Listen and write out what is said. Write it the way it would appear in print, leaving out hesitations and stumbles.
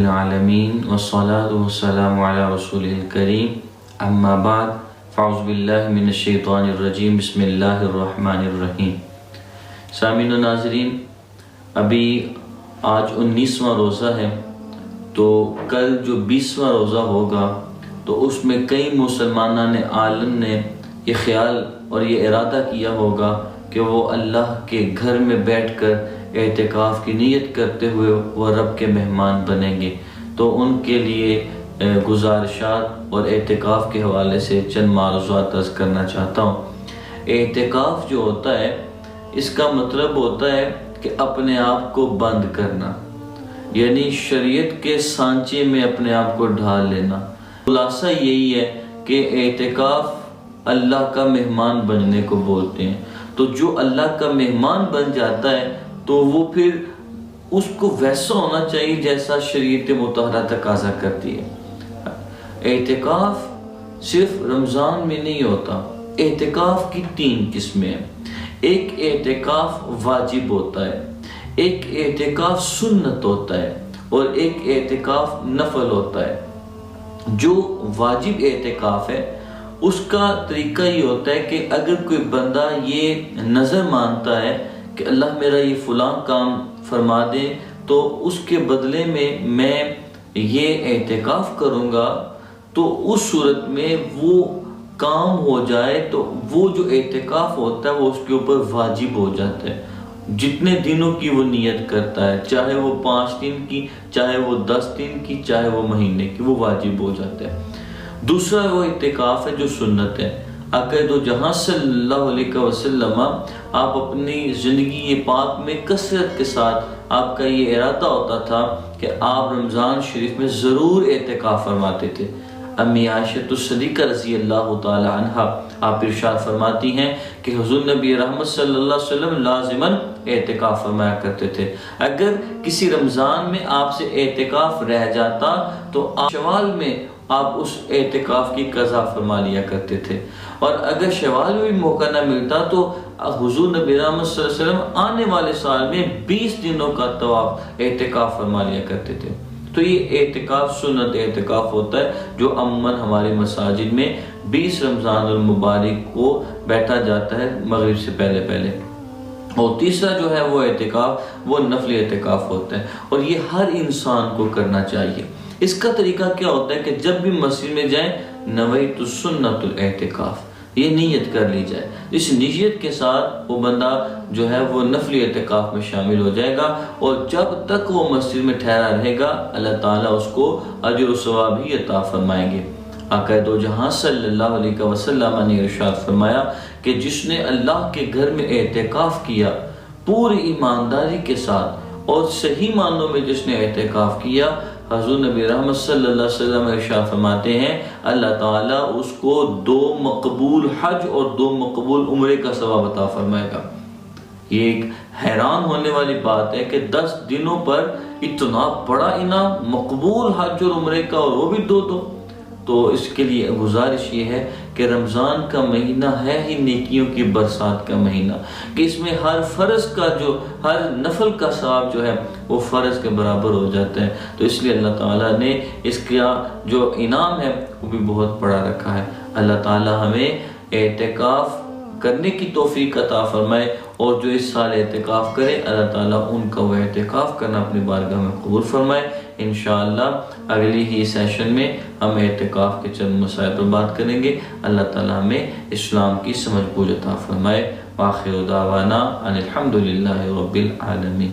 العالمین والصلاة والسلام علی رسولہ الکریم اما بعد فاعوذ باللہ من الشیطان الرجیم بسم اللہ الرحمن الرحیم۔ سامعین و ناظرین، ابھی آج 19واں روزہ ہے، تو کل جو 20واں روزہ ہوگا تو اس میں کئی مسلمانان عالم نے یہ خیال اور یہ ارادہ کیا ہوگا کہ وہ اللہ کے گھر میں بیٹھ کر اعتکاف کی نیت کرتے ہوئے وہ رب کے مہمان بنیں گے۔ تو ان کے لیے گزارشات اور اعتکاف کے حوالے سے چند معروضات عرض کرنا چاہتا ہوں۔ اعتکاف جو ہوتا ہے، اس کا مطلب ہوتا ہے کہ اپنے آپ کو بند کرنا، یعنی شریعت کے سانچے میں اپنے آپ کو ڈھال لینا۔ خلاصہ یہی ہے کہ اعتکاف اللہ کا مہمان بننے کو بولتے ہیں۔ تو جو اللہ کا مہمان بن جاتا ہے تو وہ پھر اس کو ویسا ہونا چاہیے جیسا شریعت مطہرہ تقاضا کرتی ہے۔ اعتکاف صرف رمضان میں نہیں ہوتا۔ اعتکاف کی 3 قسمیں ہیں۔ ایک اعتکاف واجب ہوتا ہے، ایک اعتکاف سنت ہوتا ہے، اور ایک اعتکاف نفل ہوتا ہے۔ جو واجب اعتکاف ہے اس کا طریقہ یہ ہوتا ہے کہ اگر کوئی بندہ یہ نظر مانتا ہے کہ اللہ میرا یہ فلاں کام فرما دے تو اس کے بدلے میں یہ اعتکاف کروں گا، تو اس صورت میں وہ کام ہو جائے تو وہ جو اعتکاف ہوتا ہے وہ اس کے اوپر واجب ہو جاتا ہے۔ جتنے دنوں کی وہ نیت کرتا ہے، چاہے وہ 5 دن کی، چاہے وہ 10 دن کی، چاہے وہ مہینے کی، وہ واجب ہو جاتا ہے۔ دوسرا وہ اعتکاف ہے جو سنت ہے۔ آقا دو جہاں صلی اللہ علیہ وسلم آپ اپنی زندگی پاک میں کثرت کے ساتھ آپ کا یہ ارادہ ہوتا تھا کہ آپ رمضان شریف میں ضرور اعتکاف فرماتے تھے۔ امی عائشہ صدیقہ رضی اللہ تعالی عنہ آپ ارشاد فرماتی ہیں کہ حضور نبی رحمت صلی اللہ علیہ وسلم لازماً اعتکاف فرمایا کرتے تھے۔ اگر کسی رمضان میں آپ سے اعتکاف رہ جاتا تو شوال میں آپ اس اعتکاف کی قضا فرما لیا کرتے تھے، اور اگر شوال میں بھی موقع نہ ملتا تو حضور نبی رحمت صلی اللہ علیہ وسلم آنے والے سال میں 20 دنوں کا طواف اعتکاف فرما لیا کرتے تھے۔ تو یہ اعتکاف سنت اعتکاف ہوتا ہے جو عموماً ہمارے مساجد میں 20 رمضان المبارک کو بیٹھا جاتا ہے مغرب سے پہلے۔ اور تیسرا جو ہے وہ اعتکاف وہ نفلی اعتکاف ہوتا ہے، اور یہ ہر انسان کو کرنا چاہیے۔ اس کا طریقہ کیا ہوتا ہے کہ جب بھی مسجد میں جائیں نویت سنت الاعتکاف یہ نیت کر لی جائے۔ اس نیت کے ساتھ وہ بندہ جو ہے وہ نفلی اعتکاف میں شامل ہو جائے گا، اور جب تک وہ مسجد میں ٹھہرا رہے گا اللہ تعالیٰ اس کو اجر و ثواب ہی عطا فرمائیں گے۔ آقا دو جہاں صلی اللہ علیہ وسلم نے ارشاد فرمایا کہ جس نے اللہ کے گھر میں اعتکاف کیا پوری ایمانداری کے ساتھ اور صحیح معنوں میں جس نے اعتکاف کیا، حضور نبی رحمت صلی اللہ علیہ وسلم ارشاد فرماتے ہیں اللہ تعالیٰ اس کو 2 مقبول حج اور 2 مقبول عمرے کا ثواب عطا فرمائے گا۔ یہ ایک حیران ہونے والی بات ہے کہ 10 دنوں پر اتنا بڑا انعام، مقبول حج اور عمرے کا، اور وہ بھی 2۔ تو اس کے لیے گزارش یہ ہے کہ رمضان کا مہینہ ہے ہی نیکیوں کی برسات کا مہینہ، کہ اس میں ہر فرض کا ہر نفل کا ثواب جو ہے وہ فرض کے برابر ہو جاتا ہے۔ تو اس لیے اللہ تعالیٰ نے اس کا جو انعام ہے وہ بھی بہت بڑا رکھا ہے۔ اللہ تعالیٰ ہمیں اعتکاف کرنے کی توفیق عطا فرمائے، اور جو اس سال اعتکاف کرے اللہ تعالیٰ ان کا وہ اعتکاف کرنا اپنی بارگاہ میں قبول فرمائے۔ انشاءاللہ اگلی ہی سیشن میں ہم اعتکاف کے چند مسائل پر بات کریں گے۔ اللہ تعالیٰ ہمیں اسلام کی سمجھ بوجھ عطا فرمائے۔ وآخر دعوانا ان الحمدللہ رب العالمین۔